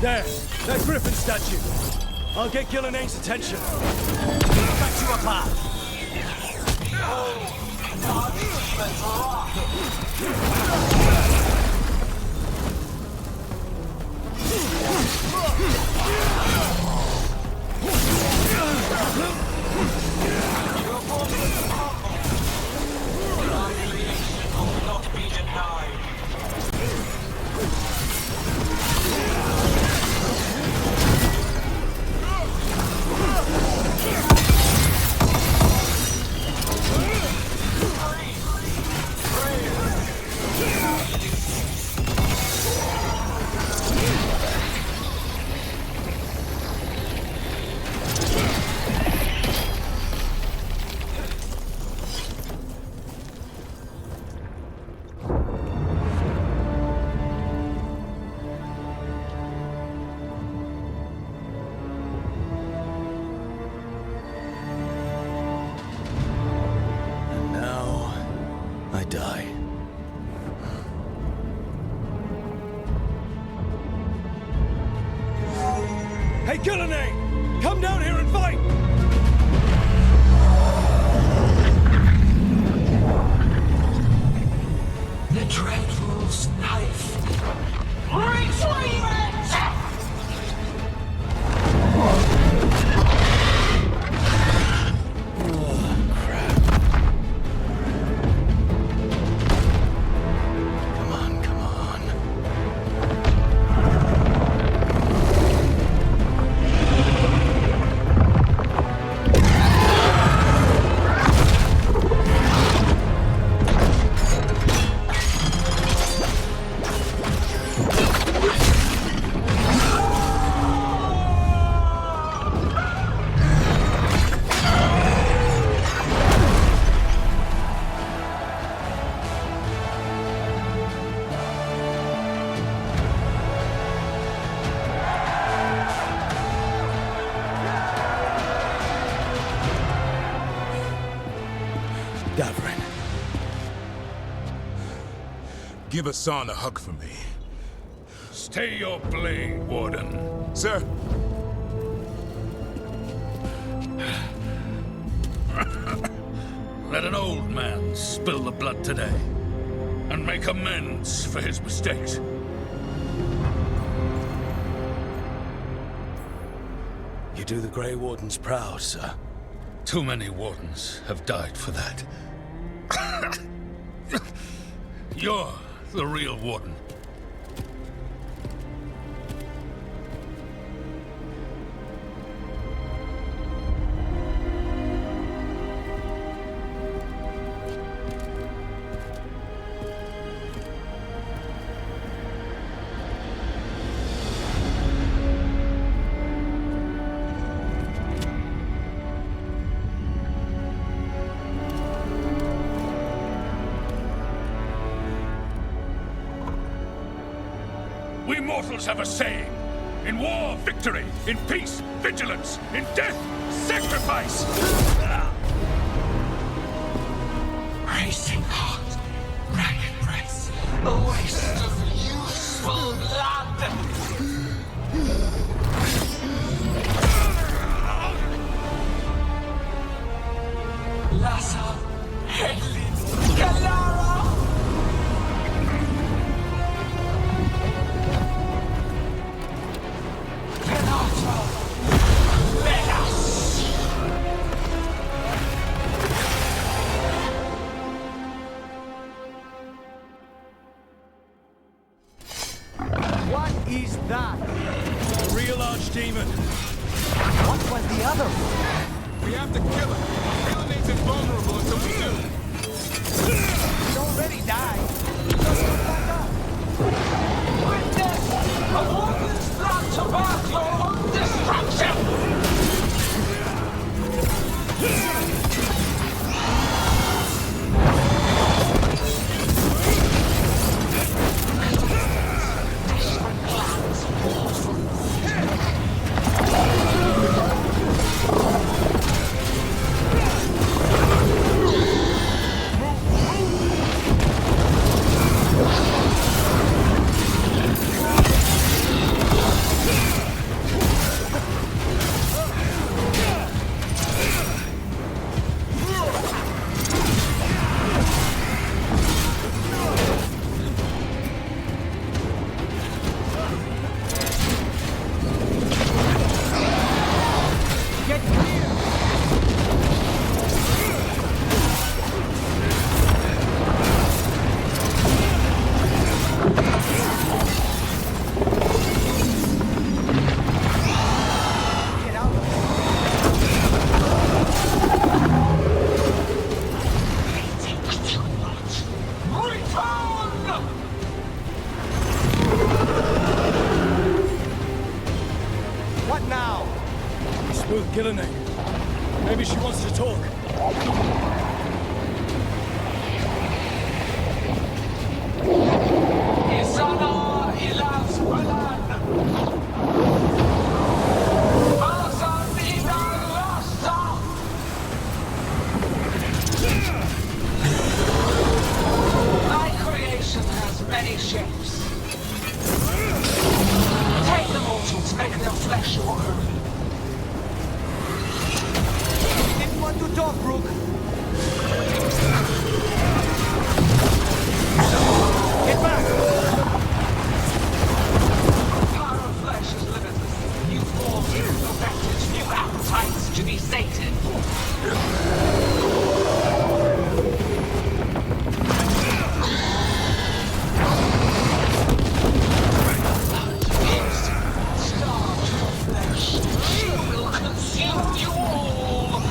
There! That griffin statue! I'll get Gillenane's attention. Back to our path! Die. Hey, Gillenane! Come down here and fight! The Dreadful's knife. Retrieve it! Give Hassan a hug for me. Stay your blade, Warden. Sir. Let an old man spill the blood today, and make amends for his mistakes. You do the Grey Wardens proud, sir. Too many Wardens have died for that. You're the real Warden. We mortals have a saying. In war, victory. In peace, vigilance. In death, sacrifice. Racing heart, ragged race, a waste of useful blood. Lassa, Hedlin, Galara. What is that? A real archdemon. What was the other? We have to kill him. DragonAge's invulnerable until we do. He's already died. Just look back up. Witness a warden's blood to birth your own destruction! Killing her. Maybe she wants to talk. Isana ilas balan. Alasan idan rasta. My creation has many shapes. Take the mortals, make their flesh your own. Want to talk, Rook? Get back! Power of flesh is limitless. New forms, new perfected, new appetites to be sated. Starved for flesh, she will consume you all.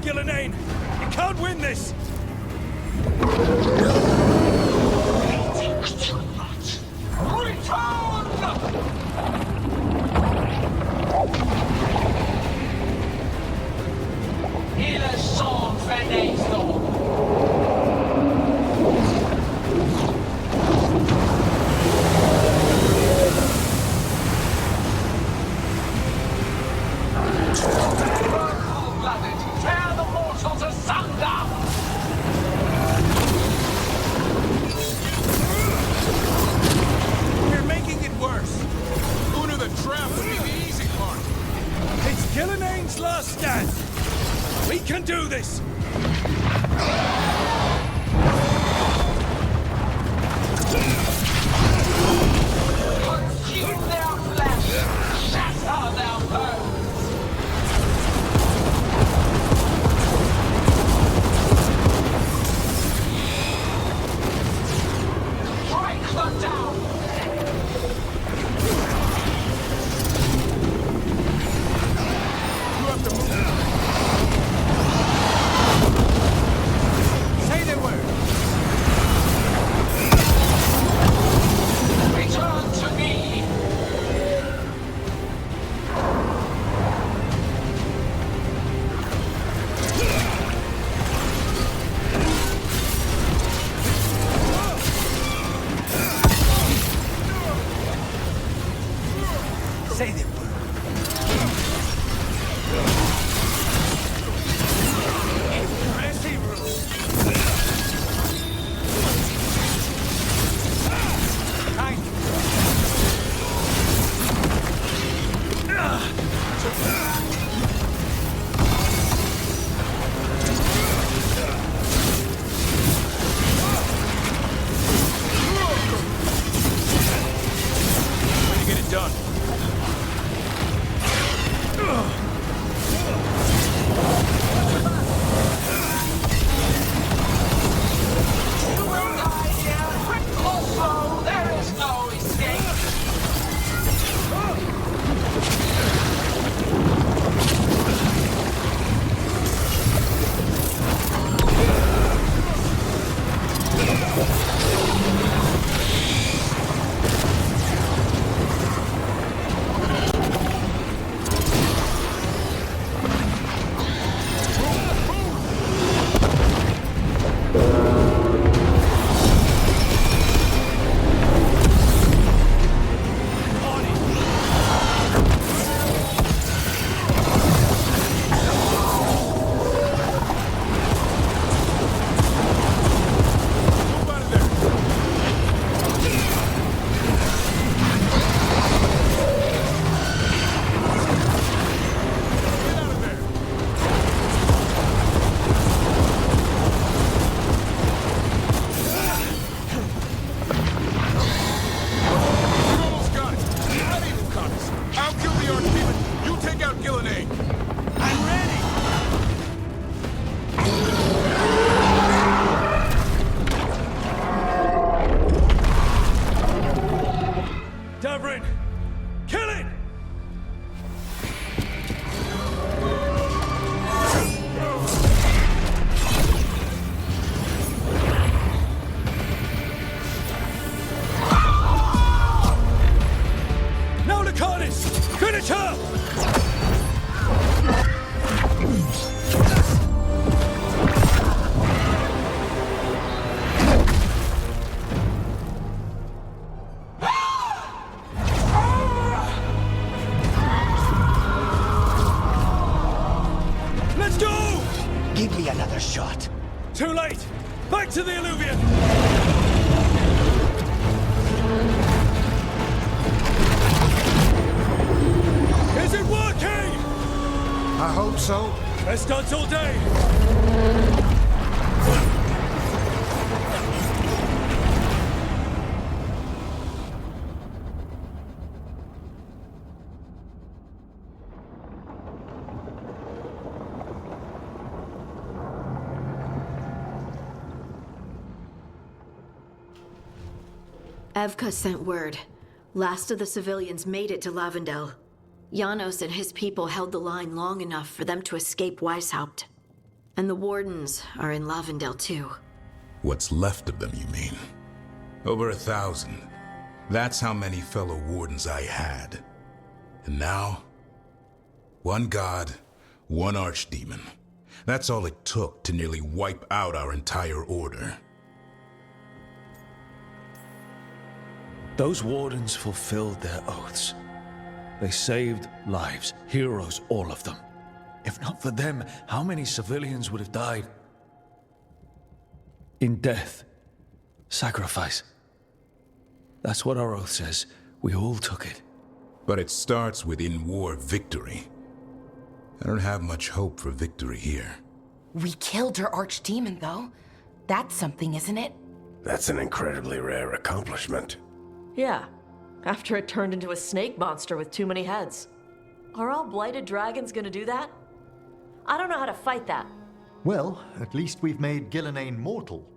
Gillenane! You can't win this! Il est son fenesto! Tear the mortals asunder! We're making it worse! Who knew the trap would be the easy part? It's Gillenane's last stand! We can do this! Consume their flesh! Shatter their bones! Strike them down! You have to move! Say the word! Return to me! Say the word! Impressive, Bruce! Kind Way to get it done. You will die here, quick or slow, there is no escape! You almost got it. Not even Connors. I'll kill the Archdemon. You take out Gillenane. I'm ready! Davrin! Kill it! Now to Connors! Finish her! Let's go! Give me another shot. Too late! Back to the Illuvian! Is it working? I hope so. Best odds all day! Evka sent word. Last of the civilians made it to Lavendel. Janos and his people held the line long enough for them to escape Weishaupt. And the Wardens are in Lavendale too. What's left of them, you mean? Over 1,000. That's how many fellow Wardens I had. And now, one god, one archdemon. That's all it took to nearly wipe out our entire order. Those Wardens fulfilled their oaths. They saved lives, heroes, all of them. If not for them, how many civilians would have died? In death. Sacrifice. That's what our oath says. We all took it. But it starts with in-war victory. I don't have much hope for victory here. We killed her archdemon, though. That's something, isn't it? That's an incredibly rare accomplishment. Yeah, after it turned into a snake monster with too many heads. Are all blighted dragons gonna do that? I don't know how to fight that. Well, at least we've made Gillenane mortal.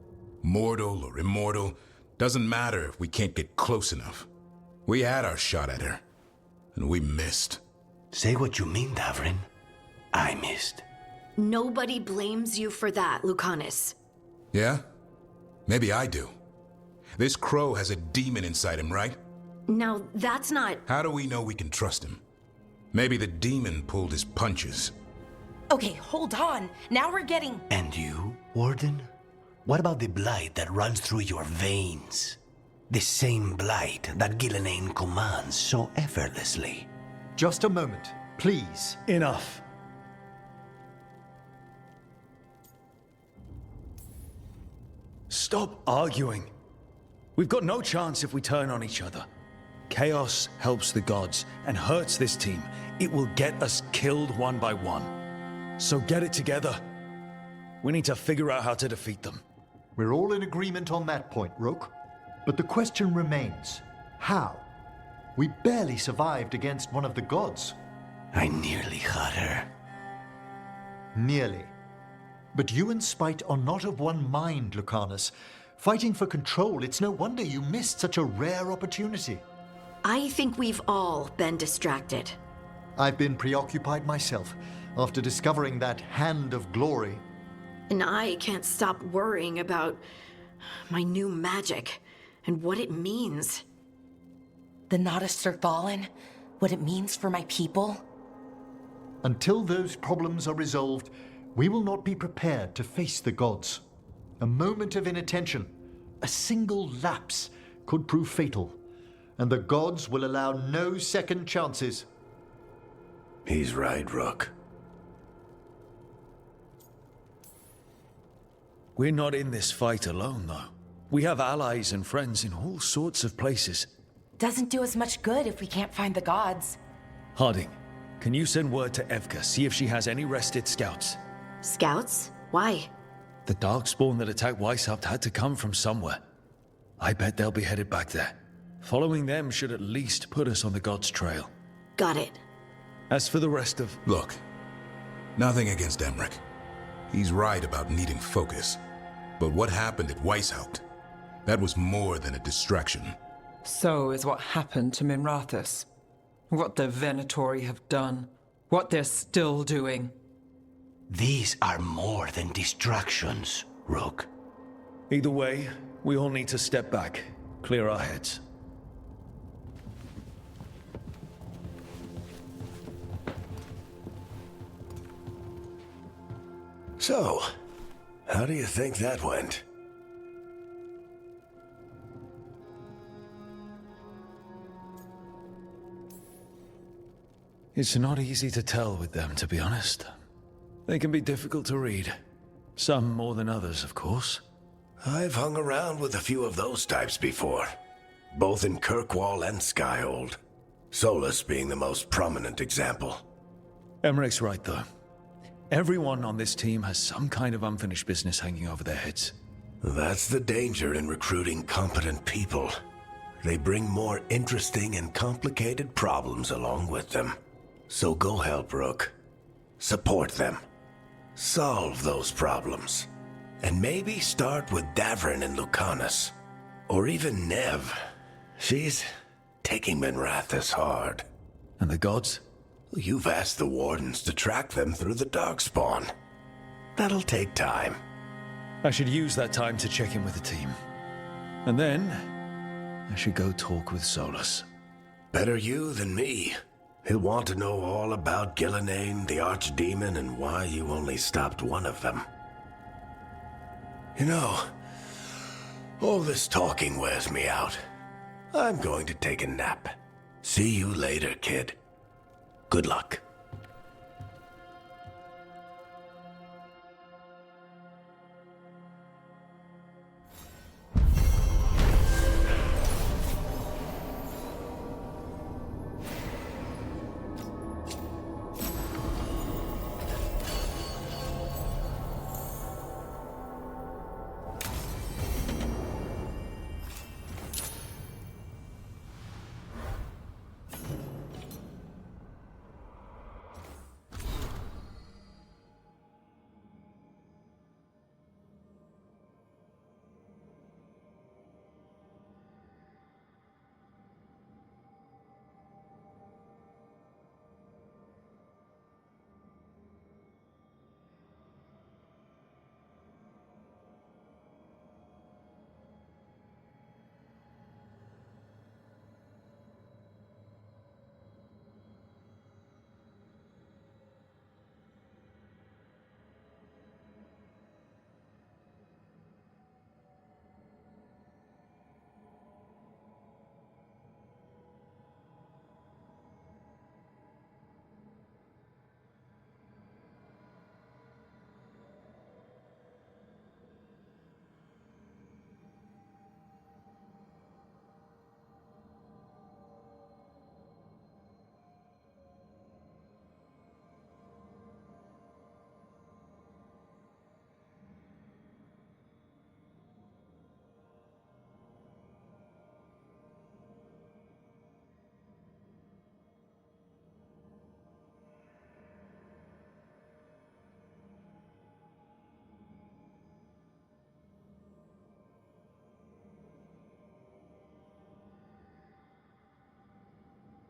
Mortal or immortal, doesn't matter if we can't get close enough. We had our shot at her, and we missed. Say what you mean, Davrin. I missed. Nobody blames you for that, Lucanus. Yeah? Maybe I do. This crow has a demon inside him, right? Now, that's not... How do we know we can trust him? Maybe the demon pulled his punches. Okay, hold on. Now we're getting... And you, Warden? What about the blight that runs through your veins? The same blight that Gillenane commands so effortlessly. Just a moment, please. Enough. Stop arguing. We've got no chance if we turn on each other. Chaos helps the gods and hurts this team. It will get us killed one by one. So get it together. We need to figure out how to defeat them. We're all in agreement on that point, Rook. But the question remains, how? We barely survived against one of the gods. I nearly had her. Nearly. But you and Spite are not of one mind, Lucanus. Fighting for control, it's no wonder you missed such a rare opportunity. I think we've all been distracted. I've been preoccupied myself after discovering that hand of glory. And I can't stop worrying about my new magic and what it means. The Nodists are fallen? What it means for my people? Until those problems are resolved, we will not be prepared to face the gods. A moment of inattention, a single lapse, could prove fatal, and the gods will allow no second chances. He's right, Rook. We're not in this fight alone, though. We have allies and friends in all sorts of places. Doesn't do us much good if we can't find the gods. Harding, can you send word to Evka, see if she has any rested scouts? Scouts? Why? The Darkspawn that attacked Weishaupt had to come from somewhere. I bet they'll be headed back there. Following them should at least put us on the God's trail. Got it. As for the rest of... Look, nothing against Emmerich. He's right about needing focus. But what happened at Weishaupt? That was more than a distraction. So is what happened to Minrathous. What the Venatori have done. What they're still doing. These are more than distractions, Rook. Either way, we all need to step back, clear our heads. So, how do you think that went? It's not easy to tell with them, to be honest. They can be difficult to read. Some more than others, of course. I've hung around with a few of those types before, both in Kirkwall and Skyhold. Solus being the most prominent example. Emmerich's right, though. Everyone on this team has some kind of unfinished business hanging over their heads. That's the danger in recruiting competent people. They bring more interesting and complicated problems along with them. So go help, Rook. Support them. Solve those problems. And maybe start with Davrin and Lucanus. Or even Nev. She's taking Minrathous hard. And the gods? You've asked the Wardens to track them through the Darkspawn. That'll take time. I should use that time to check in with the team. And then, I should go talk with Solus. Better you than me. He'll want to know all about Gillenane, the Archdemon, and why you only stopped one of them. You know, all this talking wears me out. I'm going to take a nap. See you later, kid. Good luck.